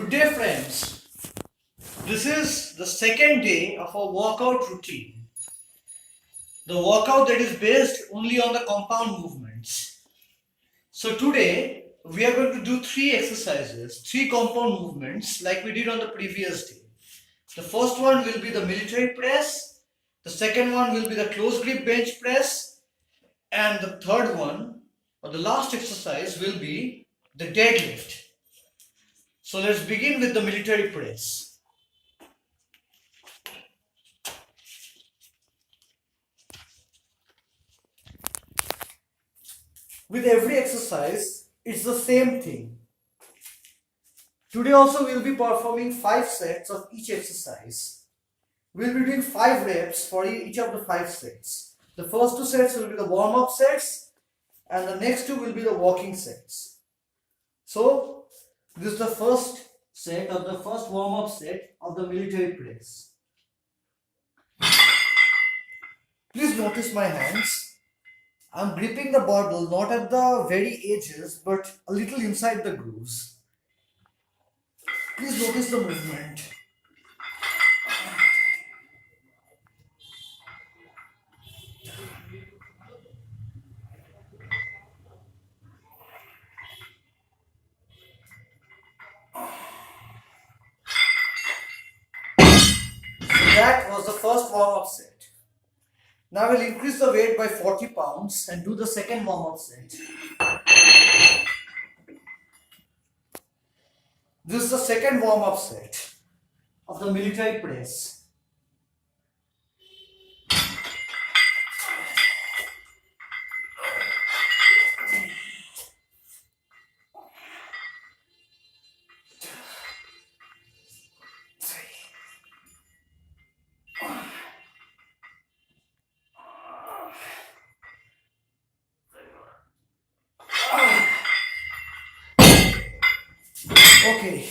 Good day, friends. This is the second day of our workout routine. The workout that is based only on the compound movements. So today we are going to do three exercises, three compound movements like we did on the previous day. The first one will be the military press. The second one will be the close grip bench press. And the third one, or the last exercise, will be the deadlift. So let's begin with the military press. With every exercise, it's the same thing. Today also we'll be performing 5 sets of each exercise. We'll be doing 5 reps for each of the 5 sets. The first 2 sets will be the warm-up sets and the next 2 will be the walking sets. So, this is the first set of the first warm-up set of the military press. Please notice my hands. I'm gripping the barbell not at the very edges but a little inside the grooves. Please notice the movement. That was the first warm-up set. Now we'll increase the weight by 40 pounds and do the second warm-up set. This is the second warm-up set of the military press. Okay,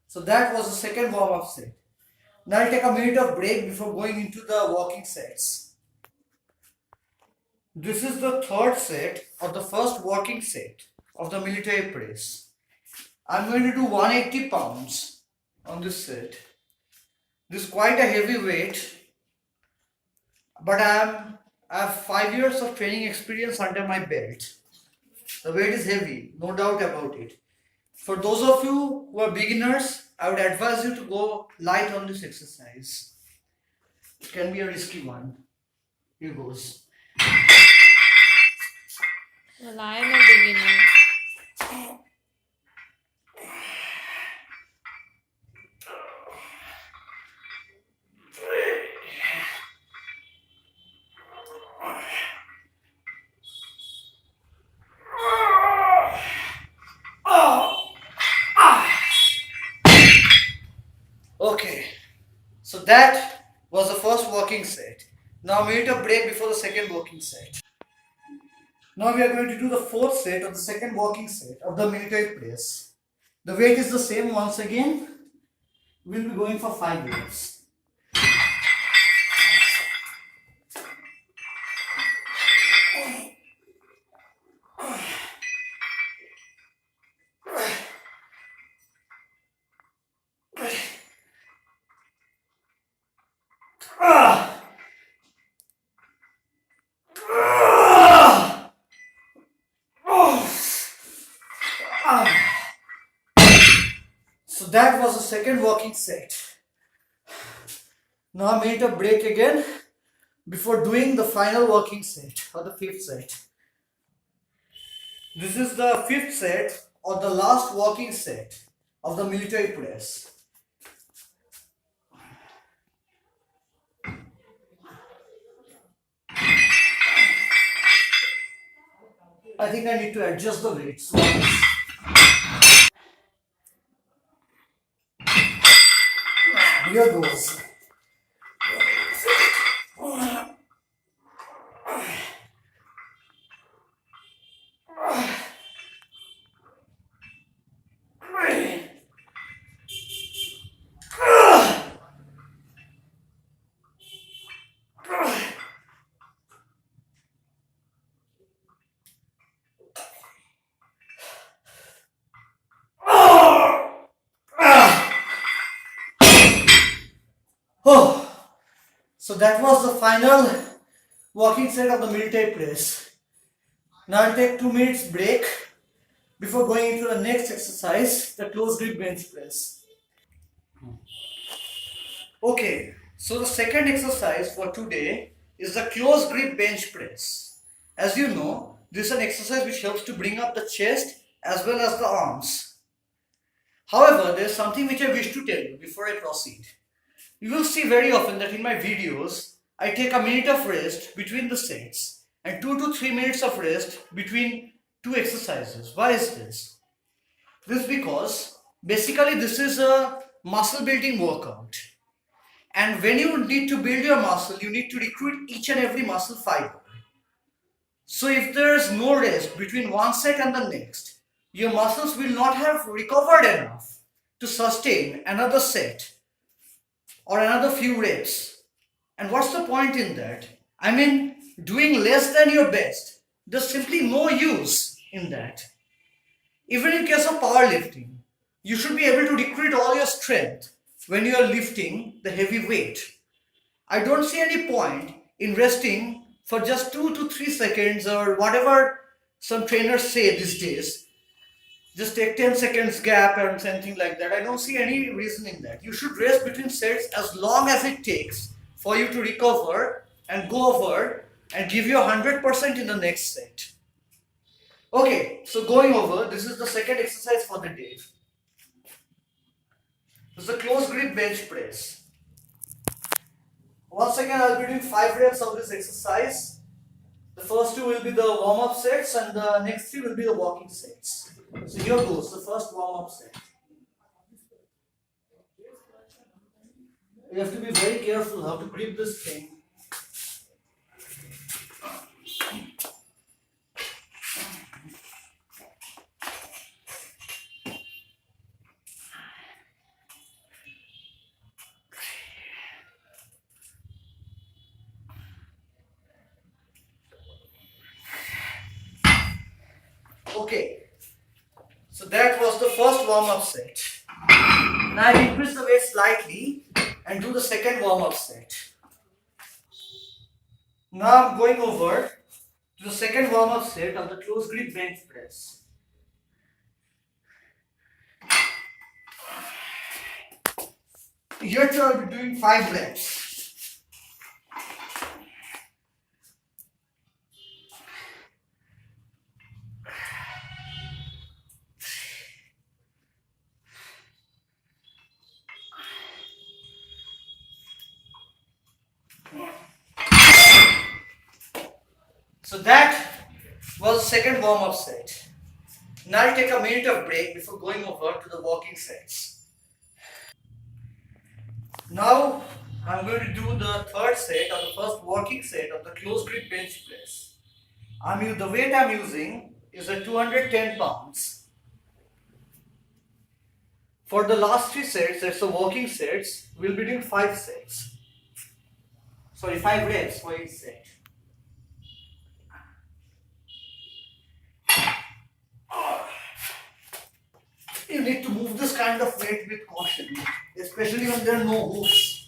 so that was the second warm-up set. Now I'll take a minute of break before going into the walking sets. This is the third set of the first walking set of the military press. I'm going to do 180 pounds on this set. This is quite a heavy weight, but I have 5 years of training experience under my belt. The weight is heavy, no doubt about it. For those of you who are beginners, I would advise you to go light on this exercise. It can be a risky one. Here goes. Well, I am a beginner. Okay, so that was the first walking set. Now we need a break before the second walking set. Now we are going to do the fourth set of the second walking set of the military press. The weight is the same once again. We'll be going for 5 reps. So that was the second walking set. Now I made a break again before doing the final walking set or the fifth set. This is the fifth set or the last walking set of the military press. I think I need to adjust the weights. Here goes. Oh, so that was the final walking set of the military press. Now I'll take 2 minutes break before going into the next exercise, the close grip bench press. Okay, so the second exercise for today is the close grip bench press. As you know, this is an exercise which helps to bring up the chest as well as the arms. However, there is something which I wish to tell you before I proceed. You will see very often that in my videos, I take a minute of rest between the sets and 2 to 3 minutes of rest between two exercises. Why is this? This is because basically this is a muscle building workout. And when you need to build your muscle, you need to recruit each and every muscle fiber. So if there is no rest between one set and the next, your muscles will not have recovered enough to sustain another set or another few reps. And what's the point in that? I mean, doing less than your best, there's simply no use in that. Even in case of powerlifting, you should be able to recruit all your strength when you are lifting the heavy weight. I don't see any point in resting for just 2 to 3 seconds or whatever some trainers say these days. Just take 10 seconds gap or something like that. I don't see any reason in that. You should rest between sets as long as it takes for you to recover and go over and give you 100% in the next set. Okay, so going over, this is the second exercise for the day. This is the close grip bench press. Once again, I'll be doing 5 reps of this exercise. The first 2 will be the warm-up sets and the next 3 will be the walking sets. So here goes the first warm-up set. You have to be very careful how to grip this thing. Okay, so that was the first warm-up set. Now I increase the weight slightly and do the second warm-up set. Now I'm going over to the second warm-up set of the close grip bench press. Here too I'll be doing 5 reps. So that was the second warm-up set. Now I'll take a minute of break before going over to the walking sets. Now I'm going to do the third set or the first walking set of the close grip bench press. The weight I'm using is at 210 pounds. For the last 3 sets, that's the walking sets, we'll be doing 5 sets. Sorry, 5 reps for each set. You need to move this kind of weight with caution, especially when there are no hooks.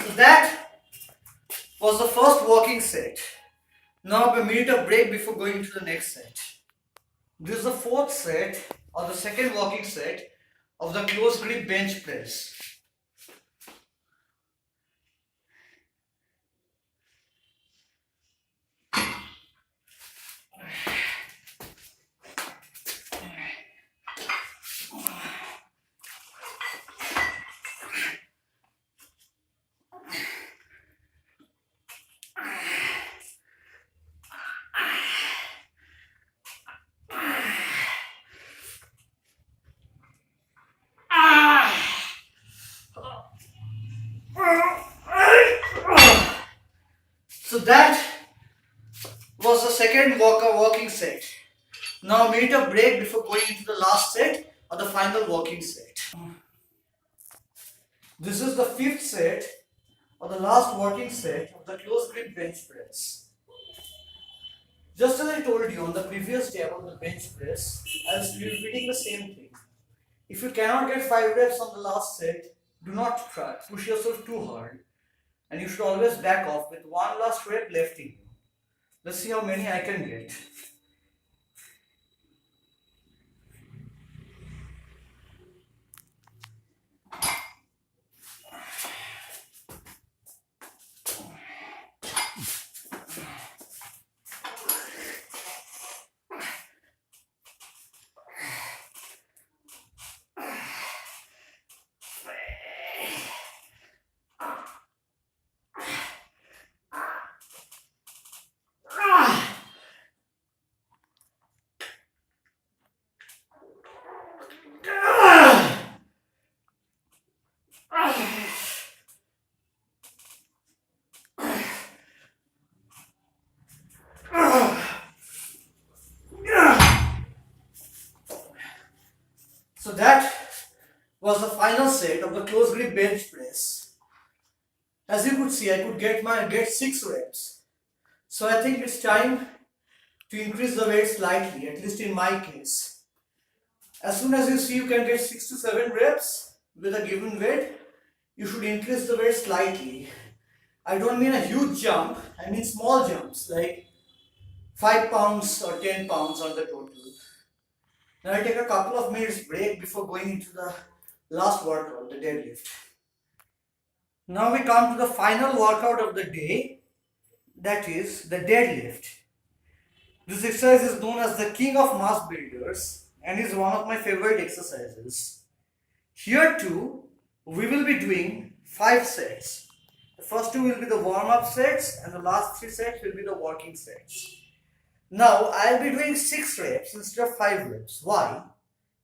So that was the first walking set. Now a minute of break before going to the next set. This is the fourth set or the second walking set of the close grip bench press. So that was the second walking set. Now a minute of break before going into the last set of the final walking set. This is the fifth set or the last working set of the close grip bench press. Just as I told you on the previous day about the bench press, I'll be repeating the same thing. If you cannot get 5 reps on the last set, do not try, push yourself too hard, and you should always back off with one last rep left in you. Let's see how many I can get. So that was the final set of the close grip bench press. As you could see, I could get 6 reps. So I think it's time to increase the weight slightly, at least in my case. As soon as you see you can get 6 to 7 reps with a given weight, you should increase the weight slightly. I don't mean a huge jump, I mean small jumps like 5 pounds or 10 pounds on the total. Now I'll take a couple of minutes break before going into the last workout, the deadlift. Now we come to the final workout of the day, that is the deadlift. This exercise is known as the king of mass builders and is one of my favorite exercises. Here too, we will be doing 5 sets. The first 2 will be the warm-up sets and the last 3 sets will be the working sets. Now I'll be doing 6 reps instead of 5 reps. Why?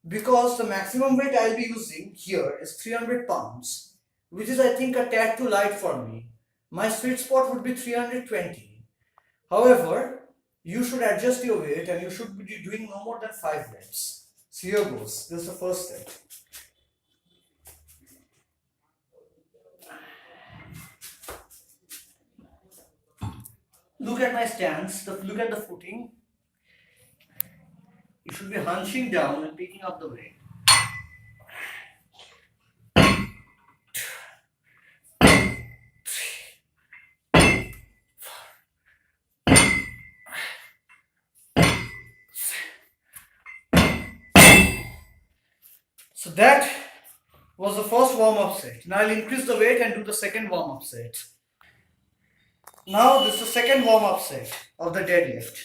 Because the maximum weight I'll be using here is 300 pounds, which is I think a tad too light for me. My sweet spot would be 320. However, you should adjust your weight and you should be doing no more than 5 reps. So here goes. This is the first set. Look at my stance, look at the footing. You should be hunching down and picking up the weight. So that was the first warm-up set. Now I'll increase the weight and do the second warm-up set. Now this is the second warm-up set of the deadlift.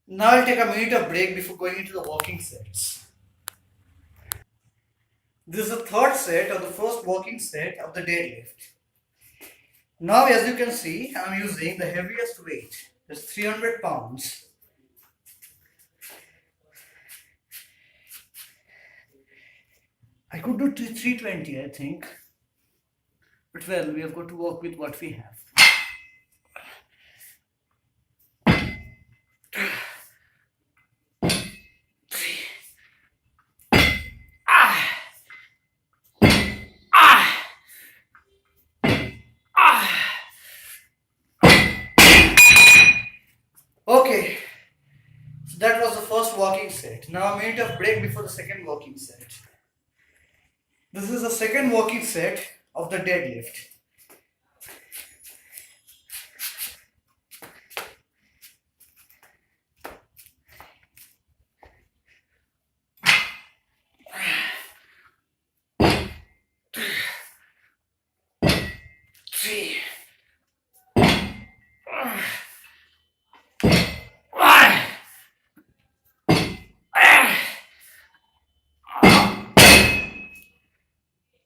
Now I'll take a minute of break before going into the walking sets. This is the third set of the first walking set of the deadlift. Now as you can see, I'm using the heaviest weight. It's 300 pounds. I could do 320 I think. But well, we have got to work with what we have. Okay, so that was the first walking set. Now a minute of break before the second walking set. This is the second walking set of the deadlift.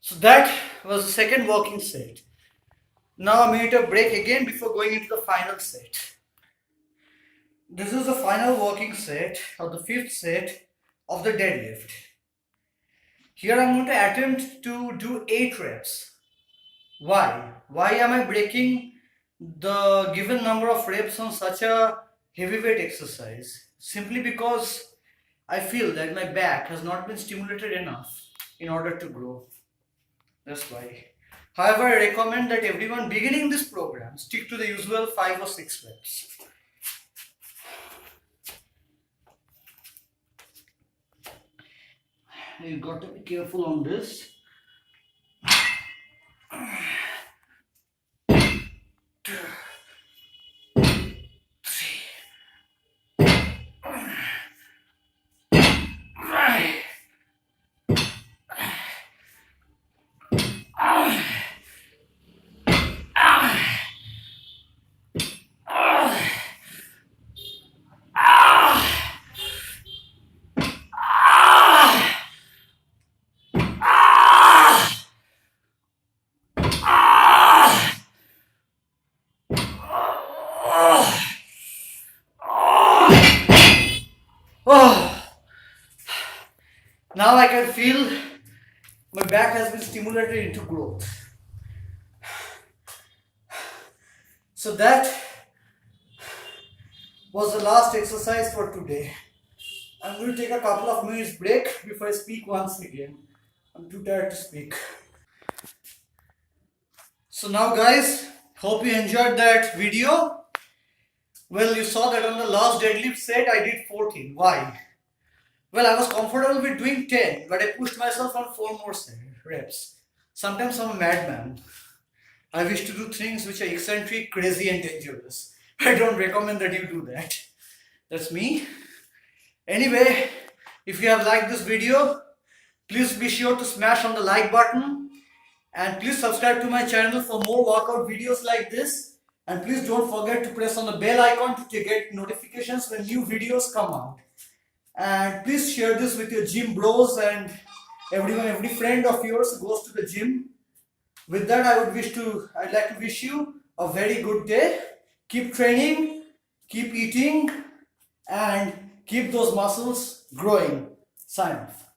So that was the second walking set. Now a minute of break again before going into the final set. This is the final working set or the fifth set of the deadlift. Here I'm going to attempt to do 8 reps. Why? Why am I breaking the given number of reps on such a heavyweight exercise? Simply because I feel that my back has not been stimulated enough in order to grow. That's why. However, I recommend that everyone beginning this program stick to the usual 5 or 6 reps. You got to be careful on this. Oh, now I can feel my back has been stimulated into growth. So that was the last exercise for today. I'm going to take a couple of minutes break before I speak once again. I'm too tired to speak. So now guys, hope you enjoyed that video. Well, you saw that on the last deadlift set I did 14. Why? Well, I was comfortable with doing 10, but I pushed myself on 4 more reps. Sometimes I'm a madman. I wish to do things which are eccentric, crazy, and dangerous. I don't recommend that you do that. That's me. Anyway, if you have liked this video, please be sure to smash on the like button. And please subscribe to my channel for more workout videos like this. And please don't forget to press on the bell icon to get notifications when new videos come out. And please share this with your gym bros and everyone, every friend of yours who goes to the gym. With that, I'd like to wish you a very good day. Keep training, keep eating, and keep those muscles growing. Sign off.